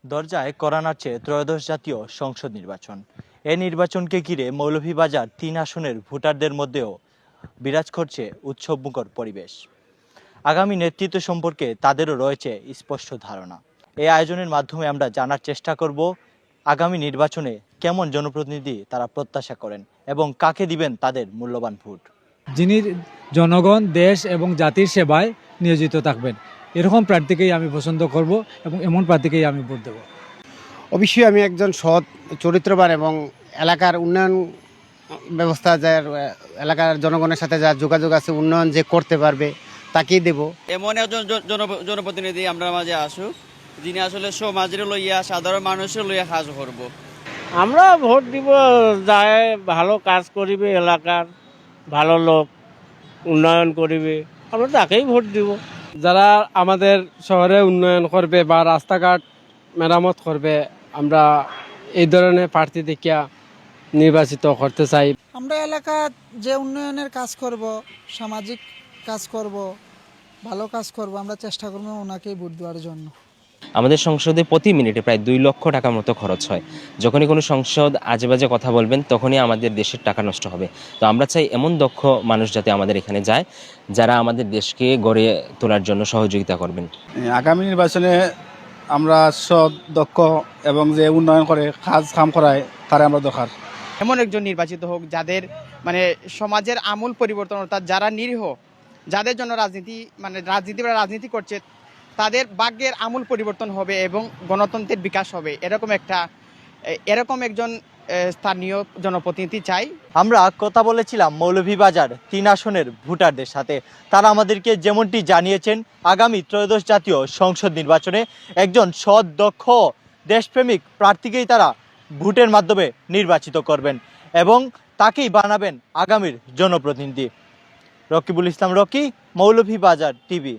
দরজায় কড়া নাড়ছে ত্রয়োদশ জাতীয় সংসদ নির্বাচন। এই নির্বাচনকে ঘিরে মৌলভীবাজার ৩ আসনের ভোটারদের মধ্যেও বিরাজ করছে উৎসবমুখর পরিবেশ। আগামী নেতৃত্ব সম্পর্কে তাদেরও রয়েছে স্পষ্ট ধারণা। এই আয়োজনের মাধ্যমে আমরা জানার চেষ্টা করব আগামী নির্বাচনে কেমন জনপ্রতিনিধি তারা প্রত্যাশা করেন এবং কাকে দিবেন তাদের মূল্যবান ভোট। যিনি জনগণ, দেশ এবং জাতির সেবায় নিয়োজিত থাকবেন, এরকম প্রার্থীকেই আমি পছন্দ করব এবং এমন প্রার্থীকেই আমি ভোট দেব। অবশ্যই আমি একজন সৎ, চরিত্রবান এবং এলাকার উন্নয়ন ব্যবস্থা যার এলাকার জনগণের সাথে যার যোগাযোগ আছে, উন্নয়ন যে করতে পারবে তাকেই দেব। এমন একজন জনপ্রতিনিধি আমরা মাঝে আসুক যিনি আসলে সমাজের লইয়া সাধারণ মানুষের লইয়া কাজ করব। আমরা ভোট দিব যায় ভালো কাজ করিবে, এলাকার ভালো লোক উন্নয়ন করিবে, আমরা তাকেই ভোট দিব। যারা আমাদের শহরে উন্নয়ন করবে বা রাস্তাঘাট মেরামত করবে, আমরা এই ধরনের প্রার্থী দেখিয়া নির্বাচিত করতে চাই। আমরা এলাকার যে উন্নয়নের কাজ করব, সামাজিক কাজ করব, ভালো কাজ করব, আমরা চেষ্টা করব ওনাকেই ভোট দেওয়ার জন্য। আমাদের সংসদে প্রতি মিনিটে প্রায় 2 লক্ষ টাকা মতো খরচ হয়। যখনই কোনো সংসদ আজেবাজে কথা বলবেন তখনই আমাদের দেশের টাকা নষ্ট হবে। তো আমরা চাই এমন দক্ষ মানুষ যাতে আমাদের এখানে যায়, যারা আমাদের দেশকে গড়ে তোলার জন্য সহযোগিতা করবেন। আগামী নির্বাচনে আমরা সৎ, দক্ষ এবং যে উন্নয়ন করে কাম করায় তারা আমরা দরকার। এমন একজন নির্বাচিত হোক যাদের সমাজের আমূল পরিবর্তন, অর্থাৎ যারা নিরীহ, যাদের জন্য রাজনীতি করছে, তাদের ভাগ্যের আমূল পরিবর্তন হবে এবং গণতন্ত্রের বিকাশ হবে। এরকম একজন স্থানীয় জনপ্রতিনিধি চাই। আমরা কথা বলেছিলাম মৌলভীবাজার 3 আসনের ভোটারদের সাথে। তারা আমাদেরকে যেমনটি জানিয়েছেন, আগামী ত্রয়োদশ জাতীয় সংসদ নির্বাচনে একজন সৎ, দক্ষ, দেশপ্রেমিক প্রার্থীকেই তারা ভোটের মাধ্যমে নির্বাচিত করবেন এবং তাকেই বানাবেন আগামীর জনপ্রতিনিধি। রকিবুল ইসলাম রকি, মৌলভীবাজার টিভি।